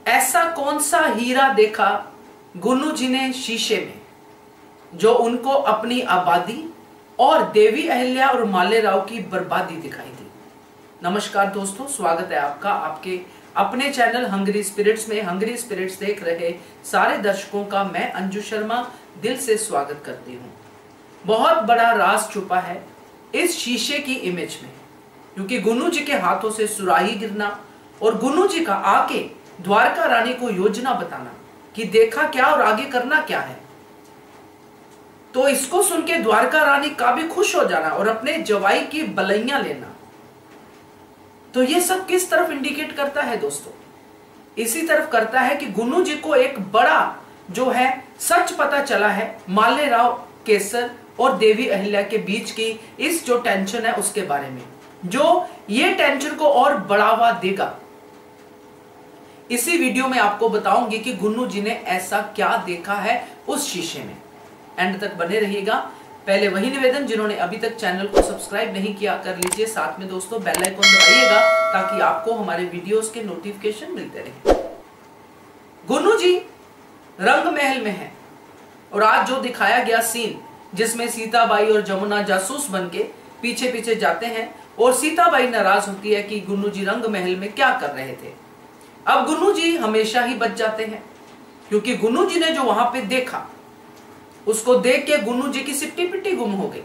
ऐसा कौन सा हीरा देखा गुन्नू जी ने शीशे में जो उनको अपनी आबादी और देवी अहिल्या और मालेराव की बर्बादी दिखाई दी। नमस्कार दोस्तों, स्वागत है आपका आपके अपने चैनल हंग्री स्पिरिट्स में। हंग्री स्पिरिट्स देख रहे सारे दर्शकों का मैं अंजू शर्मा दिल से स्वागत करती हूँ। बहुत बड़ा राज छुपा है इस शीशे की इमेज में, क्योंकि गुन्नू जी के हाथों से सुराही गिरना और गुन्नू जी का आके द्वारका रानी को योजना बताना कि देखा क्या और आगे करना क्या है, तो इसको सुन के द्वारका रानी का भी खुश हो जाना और अपने जवाई की बलैया लेना, तो ये सब किस तरफ इंडिकेट करता है दोस्तों? इसी तरफ करता है कि गुन्नू जी को एक बड़ा जो है सच पता चला है मालेराव, केसर और देवी अहिल्या के बीच की इस जो टेंशन है उसके बारे में, जो ये टेंशन को और बढ़ावा देगा। इसी वीडियो में आपको बताऊंगी कि गुन्नू जी ने ऐसा क्या देखा है उस शीशे में। एंड तक बने रहिएगा। पहले वही निवेदन, जिन्होंने अभी तक चैनल को सब्सक्राइब नहीं किया कर लीजिए, साथ में दोस्तों बेल आइकन दबाइएगा ताकि आपको हमारे वीडियोस के नोटिफिकेशन मिलते रहे। गुन्नू जी रंग महल में है और आज जो दिखाया गया सीन जिसमें सीताबाई और जमुना जासूस बन के पीछे पीछे जाते हैं और सीताबाई नाराज होती है कि गुन्नू जी रंग महल में क्या कर रहे थे। अब गुन्नू जी हमेशा ही बच जाते हैं, क्योंकि गुन्नू जी ने जो वहां पे देखा उसको देख के गुन्नू जी की सिट्टी पिट्टी गुम हो गई,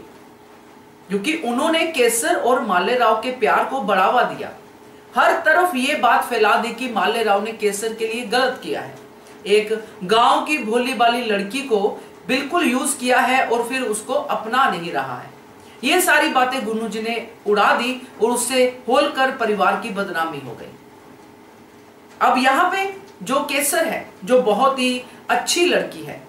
क्योंकि उन्होंने केसर और मालेराव के प्यार को बढ़ावा दिया। हर तरफ ये बात फैला दी कि मालेराव ने केसर के लिए गलत किया है, एक गांव की भोली भाली लड़की को बिल्कुल यूज किया है और फिर उसको अपना नहीं रहा है। ये सारी बातें गुन्नू जी ने उड़ा दी और उससे होलकर परिवार की बदनामी हो गई। अब यहां पे जो केसर है, जो बहुत ही अच्छी लड़की है,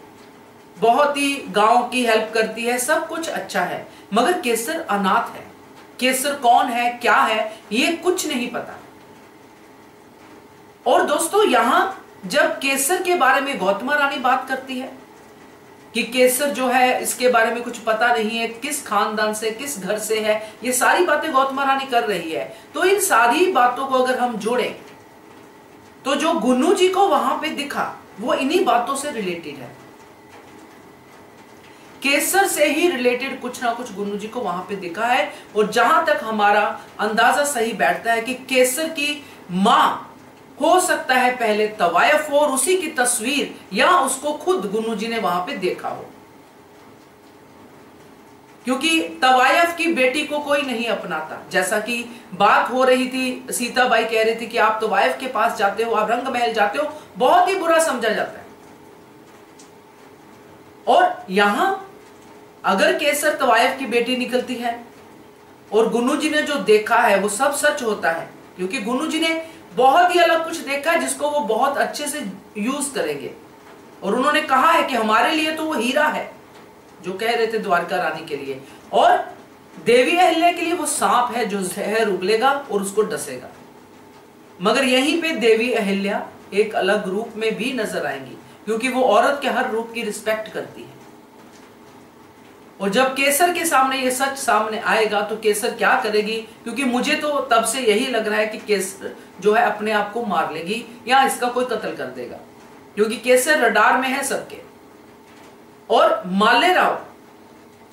बहुत ही गांव की हेल्प करती है, सब कुछ अच्छा है, मगर केसर अनाथ है। केसर कौन है, क्या है, ये कुछ नहीं पता। और दोस्तों यहां जब केसर के बारे में गौतमा रानी बात करती है कि केसर जो है इसके बारे में कुछ पता नहीं है, किस खानदान से, किस घर से है, ये सारी बातें गौतमा रानी कर रही है, तो इन सारी बातों को अगर हम जोड़ें तो जो गुन्नू जी को वहां पे दिखा वो इन्हीं बातों से रिलेटेड है। केसर से ही रिलेटेड कुछ ना कुछ गुन्नू जी को वहां पे दिखा है। और जहां तक हमारा अंदाजा सही बैठता है कि केसर की मां हो सकता है पहले तवायफ हो और उसी की तस्वीर या उसको खुद गुन्नू जी ने वहां पे देखा हो, क्योंकि तवायफ की बेटी को कोई नहीं अपनाता। जैसा कि बात हो रही थी, सीताबाई कह रही थी कि आप तवायफ के पास जाते हो, आप रंग महल जाते हो, बहुत ही बुरा समझा जाता है। और यहां अगर केसर तवायफ की बेटी निकलती है और गुन्नू जी ने जो देखा है वो सब सच होता है, क्योंकि गुन्नू जी ने बहुत ही अलग कुछ देखा है जिसको वो बहुत अच्छे से यूज करेंगे। और उन्होंने कहा है कि हमारे लिए तो वो हीरा है जो कह रहे थे द्वारका रानी के लिए, और देवी अहिल्या के लिए वो सांप है जो जहर उगलेगा और उसको डसेगा। मगर यहीं पे देवी अहिल्या एक अलग रूप में भी नजर आएंगी, क्योंकि वो औरत के हर रूप की रिस्पेक्ट करती है। और जब केसर के सामने ये सच सामने आएगा तो केसर क्या करेगी? क्योंकि मुझे तो तब से यही लग रहा है कि केसर जो है अपने आप को मार लेगी या इसका कोई कत्ल कर देगा, क्योंकि केसर रडार में है सबके। और मालेराव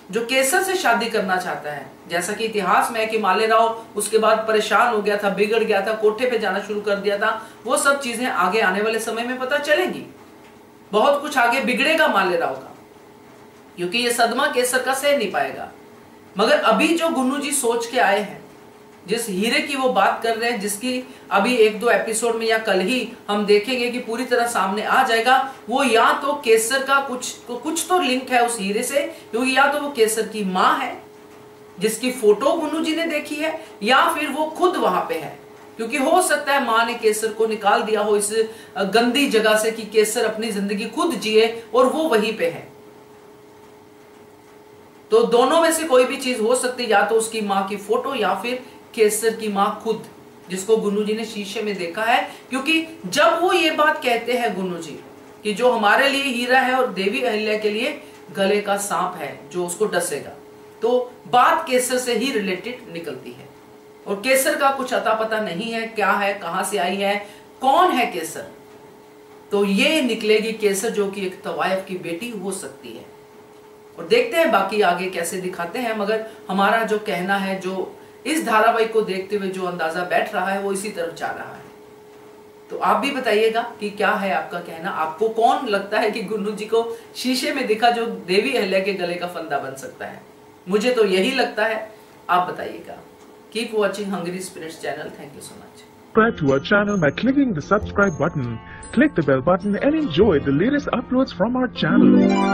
जो केसर से शादी करना चाहता है, जैसा कि इतिहास में है कि मालेराव उसके बाद परेशान हो गया था, बिगड़ गया था, कोठे पे जाना शुरू कर दिया था, वो सब चीजें आगे आने वाले समय में पता चलेंगी। बहुत कुछ आगे बिगड़ेगा मालेराव का, क्योंकि ये सदमा केसर का सह नहीं पाएगा। मगर अभी जो गुन्नू जी सोच के आए हैं, जिस हीरे की वो बात कर रहे हैं, जिसकी अभी एक दो एपिसोड में या कल ही हम देखेंगे कि पूरी तरह सामने आ जाएगा, वो या तो केसर का कुछ तो लिंक है उस हीरे से, क्योंकि या तो वो केसर की मां है जिसकी फोटो गुन्नू जी ने देखी है, या फिर वो खुद वहां पे है, क्योंकि हो सकता है मां ने केसर को निकाल दिया हो इस गंदी जगह से कि केसर अपनी जिंदगी खुद जिए और वो वहीं पे है। तो दोनों में से कोई भी चीज हो सकती है, या तो उसकी मां की फोटो या फिर केसर की मां खुद, जिसको गुन्नू जी ने शीशे में देखा है। क्योंकि जब वो ये बात कहते हैं गुन्नू जी कि जो हमारे लिए हीरा है और देवी अहिल्या के लिए गले का सांप है जो उसको डसेगा, तो बात केसर से ही रिलेटेड निकलती है। और केसर का कुछ अता पता नहीं है, क्या है, कहां से आई है, कौन है केसर, तो ये निकलेगी केसर, जो कि एक तवायफ की बेटी हो सकती है। और देखते हैं बाकी आगे कैसे दिखाते हैं, मगर हमारा जो कहना है, जो इस धारावाहिक को देखते हुए जो अंदाजा बैठ रहा है वो इसी तरफ जा रहा है। तो आप भी बताइएगा कि क्या है आपका कहना, आपको कौन लगता है कि गुन्नू जी को शीशे में दिखा जो देवी अहल्या के गले का फंदा बन सकता है? मुझे तो यही लगता है, आप बताइएगा। Keep watching hungry spirits channel. Thank you so much. Subscribe to our channel by clicking the subscribe button. Click the bell button and enjoy the latest uploads from our channel.